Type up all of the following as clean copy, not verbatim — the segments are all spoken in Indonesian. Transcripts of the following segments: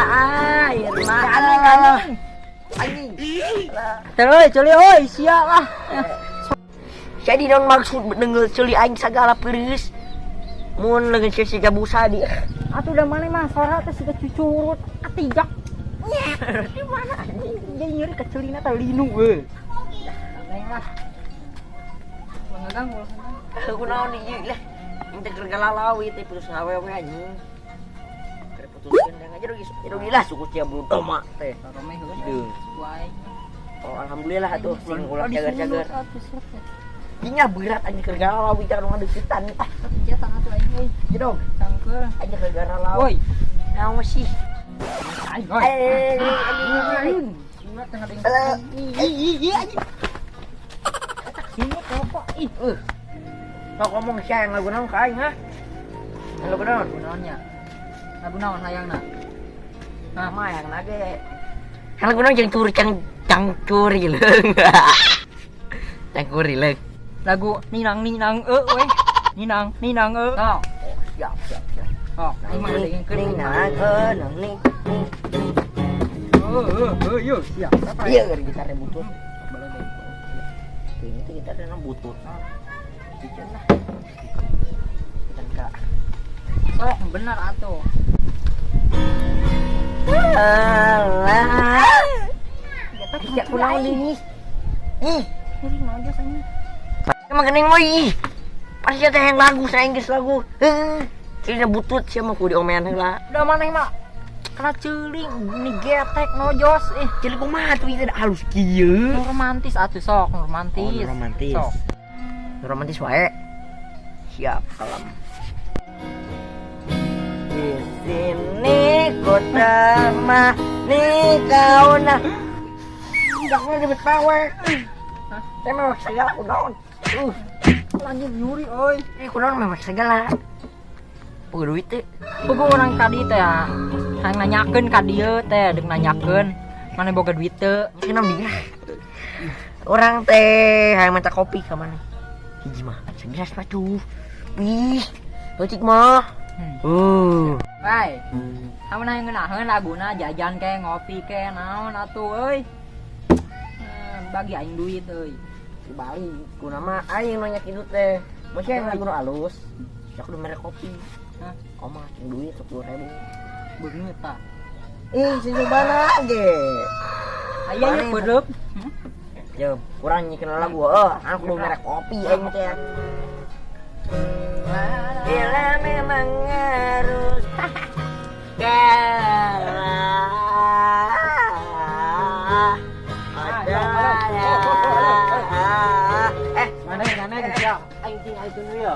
air mah. Anjing. Terus culi oi sia lah. Jadi non maksud denger celi aing sagala peureus. Mun leungeun siga busa di. Atuh da mana mah sora teh siga cucurut atijak. Di mana anjing? Jadi nyeri ke celina teh linu we. Neng lah. Mengagang ulah. Kunaon ieu lah. Intek galalawi teh putus awewe anjing. Keur putuskeun da aja rugi lah suku cia bruto mah teh. Rame Kieu. Wae. Oh alhamdulillah atuh sing ulah cager-cager. Dinya berat anjing keur galalawi cara ngadeuketan. Ya tangah tuh aing euy. Jedog, Cangkeul. aja keur galalawi. Woi. Naon sih? Aing Anjing. Cuma tengah deung. Iya anjing. Sini apa? Ih, Sok ngomong sayang lagu naon ka aing ha? Lagu naon? naonnya? Lagu naon hayangna? Nama yang nage. Lagu naon jeung turu cangcuri leung. Cangcuri leung. Lagu ninang we. Ninang Oh, Siap. oh, aing mah deung Ning keuning. nang ning. Yo, siap. Iya keur gitarnya butut. Ini tuh gitarnya butut. Bikin lah. Kita enggak. Sok bener atuh. Alah. Ya kunaon ini? Ih, Ini aja sana. emang geuning moy ih. Pasti teh yang lagu saya geus lagu. Heuh. Cina butut sia mah ku diomean heula. Udah maneh mah kena ceuling ni getek nojos Jadi kumaha tuh itu halus kieu. nu romantis atuh sok nu romantis. Oh, romantis. Sok. Romantis wae. Siap, kalem. Di sini kota mah nih kau nah. Jangan ribet pawe. Saya mewek segala kunaon. Lanjut nyuri euy. Ini kunaon mewek segala. Puguh duit teh. Puguh urang ka dieu teh ya. Hayang nanyakeun ka dieu teh, deuk nanyakeun mana boga duit teu. Kenapa dia? Orang teh hayang minta kopi ka mana? Hiji mah, segelas mah tuh. Wih, leutik mah. Bae. Amun hayang ngeunaheun laguna jajan ke ngopi ke naon atuh euy. Bagi aing duit euy. Balik, kuna mah aing nanya kitu teh. Masih yang lagu alus. Yak udah merek kopi. Hah? Omah cing duit 10.000. Beungeut tah. Si Subana ge. Aya nya beureup. Jeuh, kurang nyikeun lagu aku udah merek kopi aing teh. Bila memang harus Mana siap. Aing ting aing tunu ya.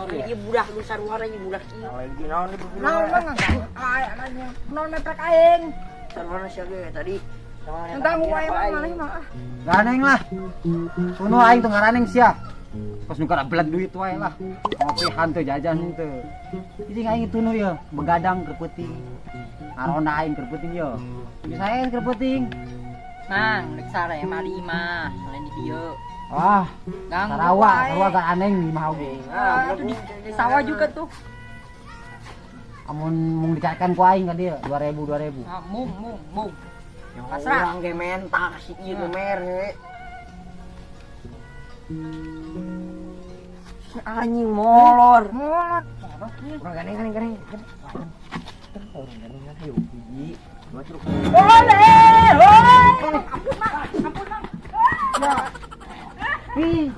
Ini budak lu sarwana ini budak ieu. Lagi naon ieu? Naon mah anaknya. Naon mepek aing. Sarwana sia ge tadi. Entang wae mah maneh mah. Ganeng lah. Kuno aing tuh ngaraneng sia. Pas nu kada belag duit wae lah. Ngopi hantu jajan henteu. Jadi aing tunu ya begadang keur peuting. Arona aing keur peuting ya. Bisa aing keur peuting. Mang, rek sare mah di imah, lain di dieu. Wah, Ganggu Sarawak wae. kan aneh nih mah oge. Di sawah juga tuh. Amun mung dicatatkan ku aing ka dieu 2000. Ah, mung. Pasrah. Orang ge mentak si ieu ge mere. Anjing molor. Orang ganeng. Orang ganeng ayo biji. Ampun, Mang. Ih,